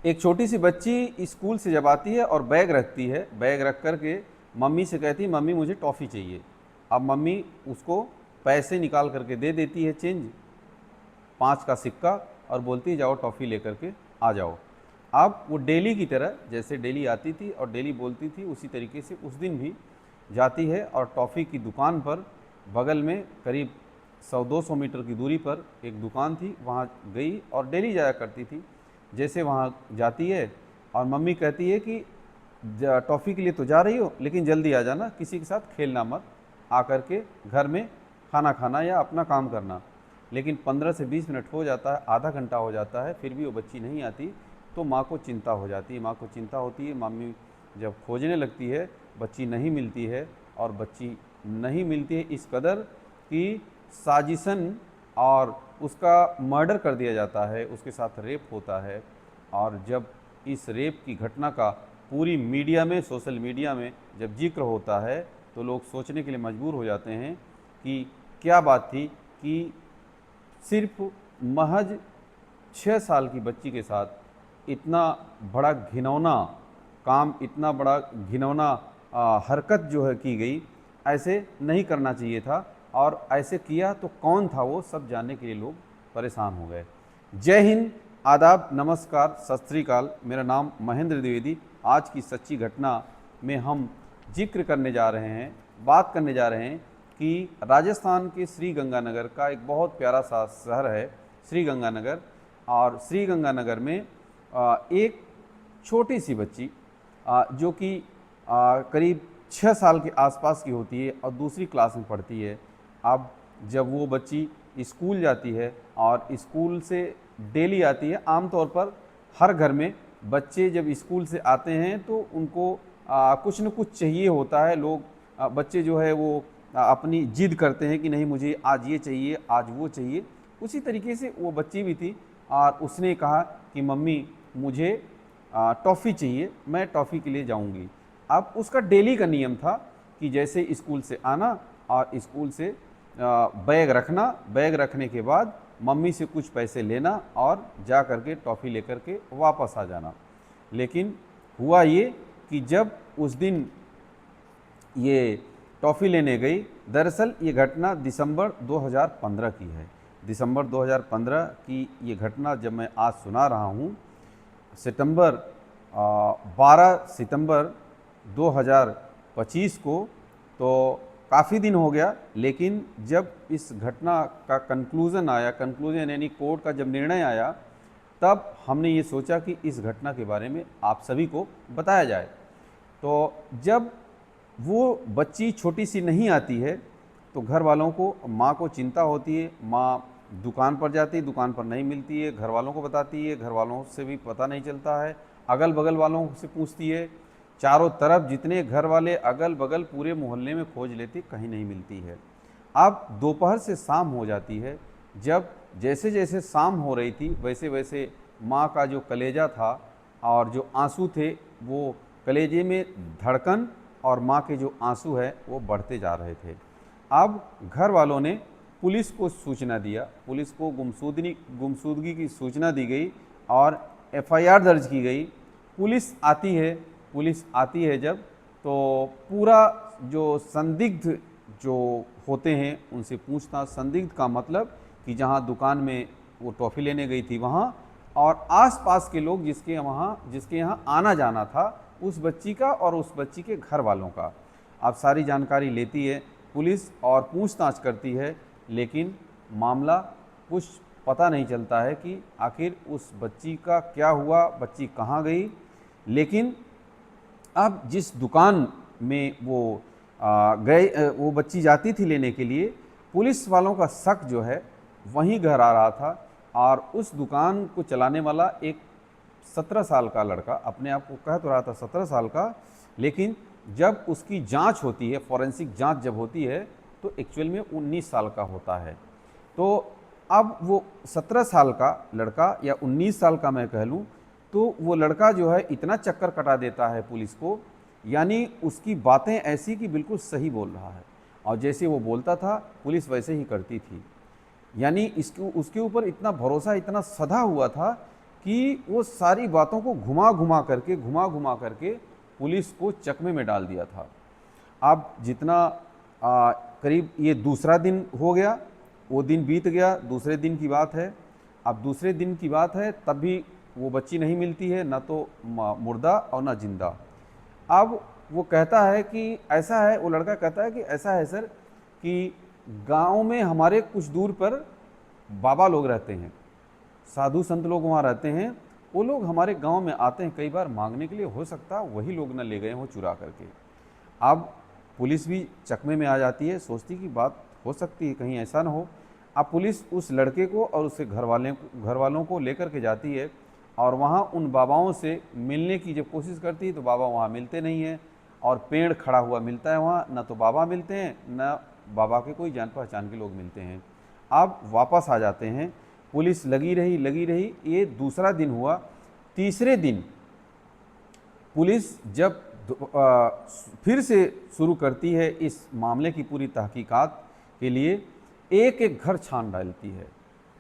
एक छोटी सी बच्ची स्कूल से जब आती है और बैग रखती है, बैग रख कर के मम्मी से कहती है मम्मी मुझे टॉफ़ी चाहिए। अब मम्मी उसको पैसे निकाल करके दे देती है, चेंज 5 का सिक्का, और बोलती है जाओ टॉफ़ी लेकर के आ जाओ। अब वो डेली की तरह, जैसे डेली आती थी और डेली बोलती थी, उसी तरीके से उस दिन भी जाती है और टॉफ़ी की दुकान पर, बगल में करीब 100-200 मीटर की दूरी पर एक दुकान थी, वहाँ गई और डेली जाया करती थी। जैसे वहाँ जाती है और मम्मी कहती है कि टॉफ़ी के लिए तो जा रही हो लेकिन जल्दी आ जाना, किसी के साथ खेलना मत, आकर के घर में खाना खाना या अपना काम करना। लेकिन 15 से 20 मिनट हो जाता है, आधा घंटा हो जाता है, फिर भी वो बच्ची नहीं आती। तो माँ को चिंता हो जाती है, माँ को चिंता होती है। मम्मी जब खोजने लगती है, बच्ची नहीं मिलती है, और बच्ची नहीं मिलती है इस कदर कि साजिशन और उसका मर्डर कर दिया जाता है, उसके साथ रेप होता है। और जब इस रेप की घटना का पूरी मीडिया में, सोशल मीडिया में जब जिक्र होता है, तो लोग सोचने के लिए मजबूर हो जाते हैं कि क्या बात थी कि सिर्फ महज 6 साल की बच्ची के साथ इतना बड़ा घिनौना काम, इतना बड़ा घिनौना हरकत जो है की गई। ऐसे नहीं करना चाहिए था, और ऐसे किया तो कौन था वो, सब जानने के लिए लोग परेशान हो गए। जय हिंद, आदाब, नमस्कार, सत श्री अकाल। मेरा नाम महेंद्र द्विवेदी। आज की सच्ची घटना में हम जिक्र करने जा रहे हैं, बात करने जा रहे हैं कि राजस्थान के श्री गंगानगर का एक बहुत प्यारा सा शहर है श्री गंगानगर। और श्री गंगानगर में एक छोटी सी बच्ची जो कि करीब 6 साल के आसपास की होती है और दूसरी क्लास में पढ़ती है। अब जब वो बच्ची स्कूल जाती है और स्कूल से डेली आती है, आमतौर पर हर घर में बच्चे जब स्कूल से आते हैं तो उनको कुछ न कुछ चाहिए होता है। लोग बच्चे जो है वो अपनी जिद करते हैं कि नहीं मुझे आज ये चाहिए, आज वो चाहिए। उसी तरीके से वो बच्ची भी थी और उसने कहा कि मम्मी मुझे टॉफ़ी चाहिए, मैं टॉफ़ी के लिए जाऊंगी। अब उसका डेली का नियम था कि जैसे स्कूल से आना और स्कूल से बैग रखना, बैग रखने के बाद मम्मी से कुछ पैसे लेना और जा कर के टॉफ़ी लेकर के वापस आ जाना। लेकिन हुआ ये कि जब उस दिन ये टॉफ़ी लेने गई, दरअसल ये घटना दिसंबर 2015 की है। दिसंबर 2015 की ये घटना जब मैं आज सुना रहा हूँ, सितंबर 12 सितंबर 2025 को, तो काफ़ी दिन हो गया। लेकिन जब इस घटना का कंक्लूज़न आया, कंक्लूजन यानी कोर्ट का जब निर्णय आया, तब हमने ये सोचा कि इस घटना के बारे में आप सभी को बताया जाए। तो जब वो बच्ची छोटी सी नहीं आती है तो घर वालों को, माँ को चिंता होती है। माँ दुकान पर जाती है, दुकान पर नहीं मिलती है, घर वालों को बताती है, घर वालों से भी पता नहीं चलता है, अगल बगल वालों से पूछती है, चारों तरफ जितने घर वाले अगल बगल पूरे मोहल्ले में खोज लेती, कहीं नहीं मिलती है। अब दोपहर से शाम हो जाती है। जब जैसे जैसे शाम हो रही थी वैसे वैसे माँ का जो कलेजा था और जो आंसू थे, वो कलेजे में धड़कन और माँ के जो आंसू है वो बढ़ते जा रहे थे। अब घर वालों ने पुलिस को सूचना दिया, पुलिस को गुमशुदगी की सूचना दी गई और एफआईआर दर्ज की गई। पुलिस आती है जब, तो पूरा जो संदिग्ध जो होते हैं उनसे पूछताछ। संदिग्ध का मतलब कि जहाँ दुकान में वो टॉफ़ी लेने गई थी वहाँ, और आसपास के लोग जिसके यहाँ आना जाना था उस बच्ची का और उस बच्ची के घर वालों का। अब सारी जानकारी लेती है पुलिस और पूछताछ करती है, लेकिन मामला कुछ पता नहीं चलता है कि आखिर उस बच्ची का क्या हुआ, बच्ची कहाँ गई। लेकिन अब जिस दुकान में वो वो बच्ची जाती थी लेने के लिए, पुलिस वालों का शक जो है वहीं घर आ रहा था। और उस दुकान को चलाने वाला एक 17 साल का लड़का, अपने आप को कह तो रहा था 17 साल का, लेकिन जब उसकी जांच होती है, फॉरेंसिक जांच जब होती है, तो एक्चुअल में 19 साल का होता है। तो अब वो 17 साल का लड़का, या 19 साल का मैं कह लूँ, तो वो लड़का जो है इतना चक्कर कटा देता है पुलिस को, यानी उसकी बातें ऐसी कि बिल्कुल सही बोल रहा है, और जैसे वो बोलता था पुलिस वैसे ही करती थी। यानी इसको उसके ऊपर इतना भरोसा, इतना सधा हुआ था कि वो सारी बातों को घुमा घुमा करके पुलिस को चकमे में डाल दिया था। अब जितना करीब ये दूसरा दिन हो गया, वो दिन बीत गया, दूसरे दिन की बात है। अब दूसरे दिन की बात है, तब भी वो बच्ची नहीं मिलती है, ना तो मुर्दा और ना जिंदा। अब वो कहता है कि ऐसा है, वो लड़का कहता है कि ऐसा है सर कि गांव में हमारे कुछ दूर पर बाबा लोग रहते हैं, साधु संत लोग वहाँ रहते हैं, वो लोग हमारे गांव में आते हैं कई बार मांगने के लिए, हो सकता है वही लोग ना ले गए हों चुरा करके। अब पुलिस भी चकमे में आ जाती है, सोचती कि बात हो सकती है कहीं ऐसा ना हो। अब पुलिस उस लड़के को और उसके घर वालों को लेकर के जाती है और वहाँ उन बाबाओं से मिलने की जब कोशिश करती है तो बाबा वहाँ मिलते नहीं हैं, और पेड़ खड़ा हुआ मिलता है वहाँ, ना तो बाबा मिलते हैं ना बाबा के कोई जान पहचान के लोग मिलते हैं। अब वापस आ जाते हैं, पुलिस लगी रही, ये दूसरा दिन हुआ। तीसरे दिन पुलिस जब फिर से शुरू करती है इस मामले की पूरी तहकीकात के लिए, एक एक घर छान डालती है,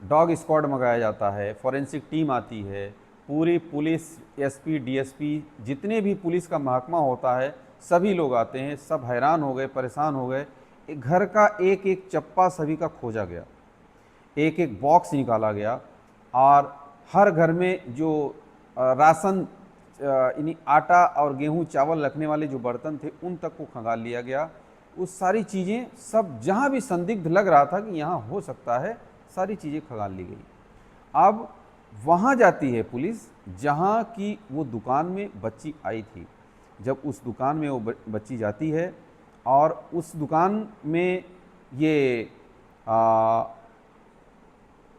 डॉग स्क्वाड मंगाया जाता है, फॉरेंसिक टीम आती है, पूरी पुलिस, एसपी, डीएसपी, जितने भी पुलिस का महकमा होता है सभी लोग आते हैं। सब हैरान हो गए, परेशान हो गए। एक घर का एक एक चप्पा सभी का खोजा गया, एक एक बॉक्स निकाला गया, और हर घर में जो राशन यानी आटा और गेहूं चावल रखने वाले जो बर्तन थे उन तक को खंगाल लिया गया। उस सारी चीज़ें सब जहां भी संदिग्ध लग रहा था कि यहाँ हो सकता है, सारी चीज़ें खंगाल ली गई। अब वहाँ जाती है पुलिस जहाँ की वो दुकान में बच्ची आई थी। जब उस दुकान में वो बच्ची जाती है और उस दुकान में ये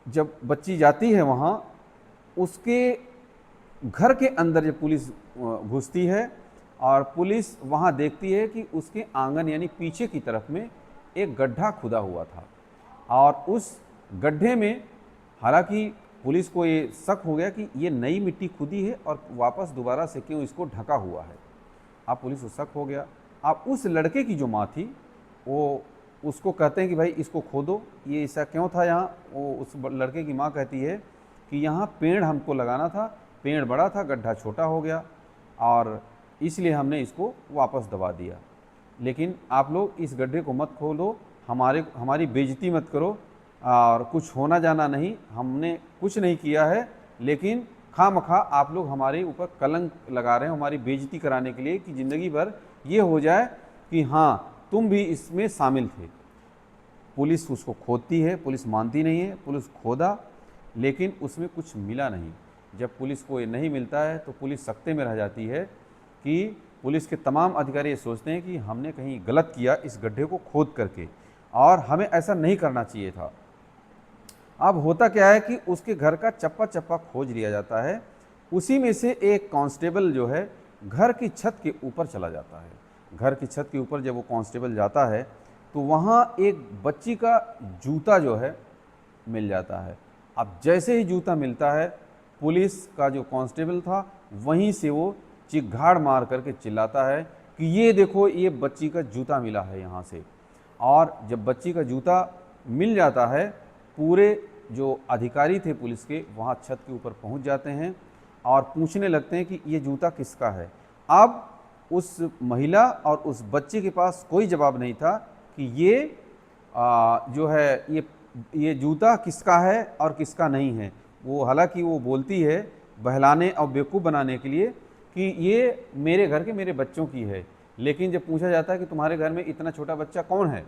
जब बच्ची जाती है वहाँ, उसके घर के अंदर जब पुलिस घुसती है और पुलिस वहाँ देखती है कि उसके आंगन यानी पीछे की तरफ में एक गड्ढा खुदा हुआ था, और उस गड्ढे में हालांकि पुलिस को ये शक हो गया कि ये नई मिट्टी खुदी है और वापस दोबारा से क्यों इसको ढका हुआ है। अब पुलिस को शक हो गया। अब उस लड़के की जो माँ थी वो उसको कहते हैं कि भाई इसको खोदो, ये ऐसा क्यों था यहाँ। वो उस लड़के की माँ कहती है कि यहाँ पेड़ हमको लगाना था, पेड़ बड़ा था, गड्ढा छोटा हो गया और इसलिए हमने इसको वापस दबा दिया। लेकिन आप लोग इस गड्ढे को मत खोदो, हमारी बेइज्जती मत करो, और कुछ होना जाना नहीं, हमने कुछ नहीं किया है, लेकिन खामखा आप लोग हमारे ऊपर कलंक लगा रहे हैं हमारी बेइज्जती कराने के लिए, कि ज़िंदगी भर ये हो जाए कि हाँ तुम भी इसमें शामिल थे। पुलिस उसको खोदती है, पुलिस मानती नहीं है, पुलिस खोदा लेकिन उसमें कुछ मिला नहीं। जब पुलिस को ये नहीं मिलता है तो पुलिस सकते में रह जाती है कि पुलिस के तमाम अधिकारी ये सोचते हैं कि हमने कहीं गलत किया इस गड्ढे को खोद करके, और हमें ऐसा नहीं करना चाहिए था। अब होता क्या है कि उसके घर का चप्पा चप्पा खोज लिया जाता है। उसी में से एक कांस्टेबल जो है घर की छत के ऊपर चला जाता है। घर की छत के ऊपर जब वो कांस्टेबल जाता है तो वहाँ एक बच्ची का जूता जो है मिल जाता है। अब जैसे ही जूता मिलता है, पुलिस का जो कांस्टेबल था वहीं से वो चिघाड़ मार करके चिल्लाता है कि ये देखो, ये बच्ची का जूता मिला है यहाँ से। और जब बच्ची का जूता मिल जाता है, पूरे जो अधिकारी थे पुलिस के वहाँ छत के ऊपर पहुँच जाते हैं और पूछने लगते हैं कि ये जूता किसका है। अब उस महिला और उस बच्चे के पास कोई जवाब नहीं था कि ये जो है ये जूता किसका है और किसका नहीं है। वो हालांकि वो बोलती है बहलाने और बेवकूफ़ बनाने के लिए कि ये मेरे घर के मेरे बच्चों की है, लेकिन जब पूछा जाता है कि तुम्हारे घर में इतना छोटा बच्चा कौन है,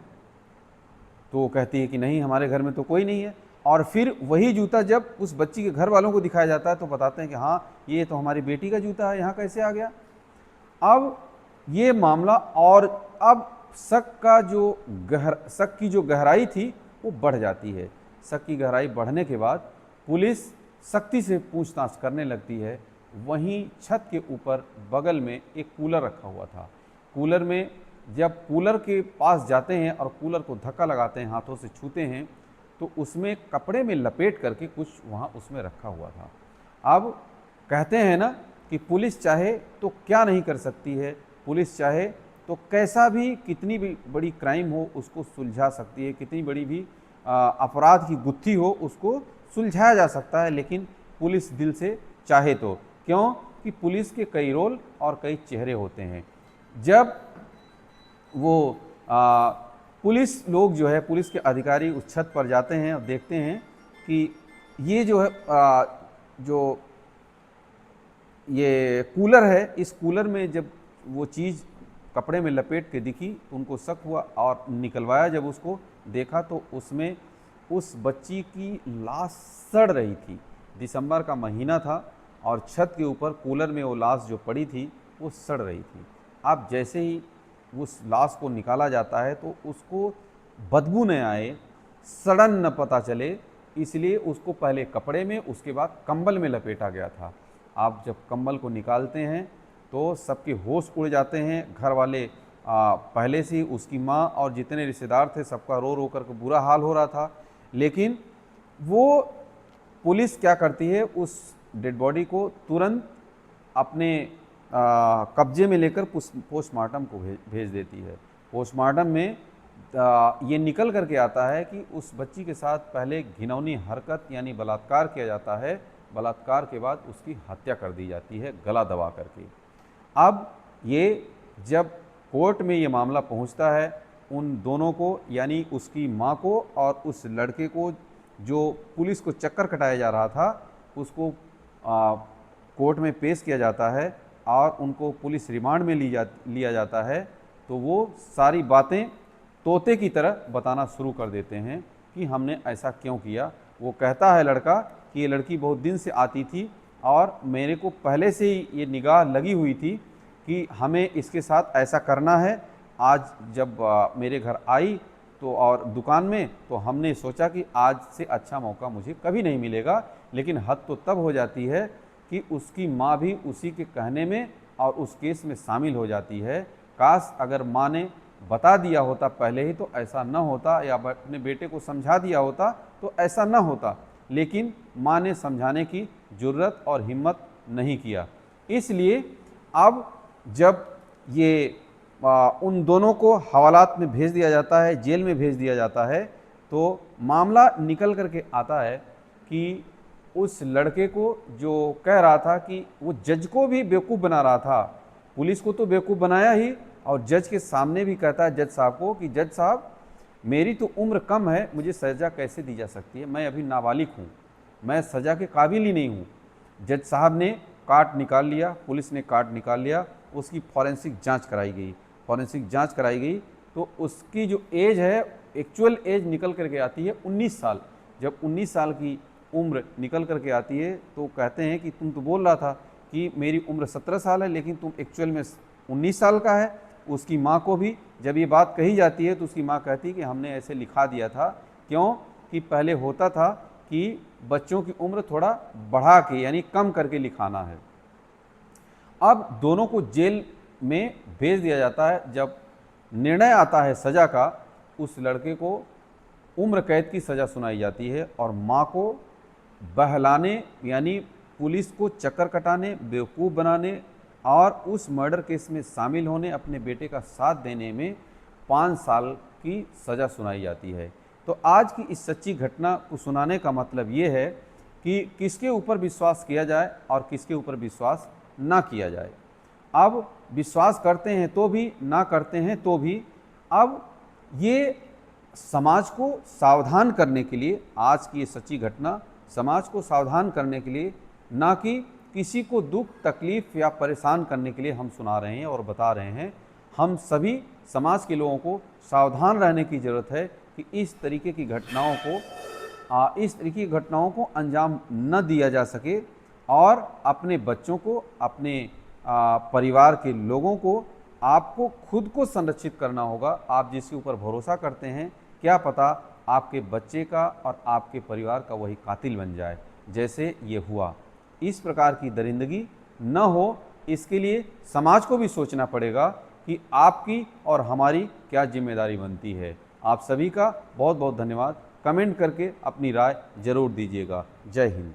तो वो कहती है कि नहीं, हमारे घर में तो कोई नहीं है। और फिर वही जूता जब उस बच्ची के घर वालों को दिखाया जाता है तो बताते हैं कि हाँ, ये तो हमारी बेटी का जूता है, यहाँ कैसे आ गया। अब ये मामला, और अब शक की जो गहराई थी वो बढ़ जाती है। शक की गहराई बढ़ने के बाद पुलिस सख्ती से पूछताछ करने लगती है। वहीं छत के ऊपर बगल में एक कूलर रखा हुआ था। कूलर में जब कूलर के पास जाते हैं और कूलर को धक्का लगाते हैं, हाथों से छूते हैं, तो उसमें कपड़े में लपेट करके कुछ वहाँ उसमें रखा हुआ था। अब कहते हैं ना कि पुलिस चाहे तो क्या नहीं कर सकती है, पुलिस चाहे तो कैसा भी, कितनी भी बड़ी क्राइम हो उसको सुलझा सकती है, कितनी बड़ी भी अपराध की गुत्थी हो उसको सुलझाया जा सकता है, लेकिन पुलिस दिल से चाहे तो। क्यों कि पुलिस के कई रोल और कई चेहरे होते हैं। जब वो पुलिस लोग जो है, पुलिस के अधिकारी उस छत पर जाते हैं और देखते हैं कि ये जो है जो ये कूलर है, इस कूलर में जब वो चीज़ कपड़े में लपेट के दिखी तो उनको शक हुआ और निकलवाया। जब उसको देखा तो उसमें उस बच्ची की लाश सड़ रही थी। दिसंबर का महीना था और छत के ऊपर कूलर में वो लाश जो पड़ी थी वो सड़ रही थी। अब जैसे ही उस लाश को निकाला जाता है तो उसको बदबू न आए, सड़न न पता चले, इसलिए उसको पहले कपड़े में, उसके बाद कंबल में लपेटा गया था। आप जब कंबल को निकालते हैं तो सबके होश उड़ जाते हैं। घर वाले पहले से ही, उसकी माँ और जितने रिश्तेदार थे सबका रो रो कर बुरा हाल हो रहा था। लेकिन वो पुलिस क्या करती है, उस डेड बॉडी को तुरंत अपने कब्जे में लेकर पोस्टमार्टम को भेज देती है। पोस्टमार्टम में ये निकल करके आता है कि उस बच्ची के साथ पहले घिनौनी हरकत यानी बलात्कार किया जाता है। बलात्कार के बाद उसकी हत्या कर दी जाती है गला दबा करके। अब ये जब कोर्ट में ये मामला पहुंचता है, उन दोनों को यानी उसकी मां को और उस लड़के को जो पुलिस को चक्कर कटाया जा रहा था उसको कोर्ट में पेश किया जाता है और उनको पुलिस रिमांड में लिया जाता है। तो वो सारी बातें तोते की तरह बताना शुरू कर देते हैं कि हमने ऐसा क्यों किया। वो कहता है लड़का कि ये लड़की बहुत दिन से आती थी और मेरे को पहले से ही ये निगाह लगी हुई थी कि हमें इसके साथ ऐसा करना है। आज जब मेरे घर आई तो और दुकान में, तो हमने सोचा कि आज से अच्छा मौका मुझे कभी नहीं मिलेगा। लेकिन हद तो तब हो जाती है कि उसकी माँ भी उसी के कहने में और उस केस में शामिल हो जाती है। काश अगर माँ ने बता दिया होता पहले ही तो ऐसा न होता, या अपने बेटे को समझा दिया होता तो ऐसा न होता। लेकिन माँ ने समझाने की जुर्रत और हिम्मत नहीं किया। इसलिए अब जब ये उन दोनों को हवालात में भेज दिया जाता है, जेल में भेज दिया जाता है, तो मामला निकल करके आता है कि उस लड़के को जो कह रहा था कि वो जज को भी बेवकूफ़ बना रहा था, पुलिस को तो बेवकूफ़ बनाया ही, और जज के सामने भी कहता है जज साहब को कि जज साहब मेरी तो उम्र कम है, मुझे सज़ा कैसे दी जा सकती है, मैं अभी नाबालिग हूँ, मैं सज़ा के काबिल ही नहीं हूँ। जज साहब ने कार्ड निकाल लिया, पुलिस ने कार्ड निकाल लिया, उसकी फॉरेंसिक जांच कराई गई। फॉरेंसिक जांच कराई गई तो उसकी जो एज है, एक्चुअल एज निकल करके आती है 19 साल। जब 19 साल की उम्र निकल करके आती है तो कहते हैं कि तुम तो बोल रहा था कि मेरी उम्र 17 साल है, लेकिन तुम एक्चुअल में 19 साल का है। उसकी माँ को भी जब ये बात कही जाती है तो उसकी माँ कहती है कि हमने ऐसे लिखा दिया था, क्यों कि पहले होता था कि बच्चों की उम्र थोड़ा बढ़ा के यानी कम करके लिखाना है। अब दोनों को जेल में भेज दिया जाता है। जब निर्णय आता है सज़ा का, उस लड़के को उम्र कैद की सज़ा सुनाई जाती है और माँ को बहलाने यानी पुलिस को चक्कर कटाने, बेवकूफ़ बनाने और उस मर्डर केस में शामिल होने, अपने बेटे का साथ देने में 5 साल की सज़ा सुनाई जाती है। तो आज की इस सच्ची घटना को सुनाने का मतलब ये है कि किसके ऊपर विश्वास किया जाए और किसके ऊपर विश्वास ना किया जाए। अब विश्वास करते हैं तो भी, ना करते हैं तो भी। अब ये समाज को सावधान करने के लिए, आज की ये सच्ची घटना समाज को सावधान करने के लिए, ना कि किसी को दुख तकलीफ़ या परेशान करने के लिए हम सुना रहे हैं और बता रहे हैं। हम सभी समाज के लोगों को सावधान रहने की ज़रूरत है कि इस तरीके की घटनाओं को अंजाम न दिया जा सके, और अपने बच्चों को, अपने परिवार के लोगों को, आपको खुद को संरक्षित करना होगा। आप जिसके ऊपर भरोसा करते हैं, क्या पता आपके बच्चे का और आपके परिवार का वही कातिल बन जाए, जैसे ये हुआ। इस प्रकार की दरिंदगी न हो, इसके लिए समाज को भी सोचना पड़ेगा कि आपकी और हमारी क्या जिम्मेदारी बनती है। आप सभी का बहुत बहुत धन्यवाद। कमेंट करके अपनी राय जरूर दीजिएगा। जय हिंद।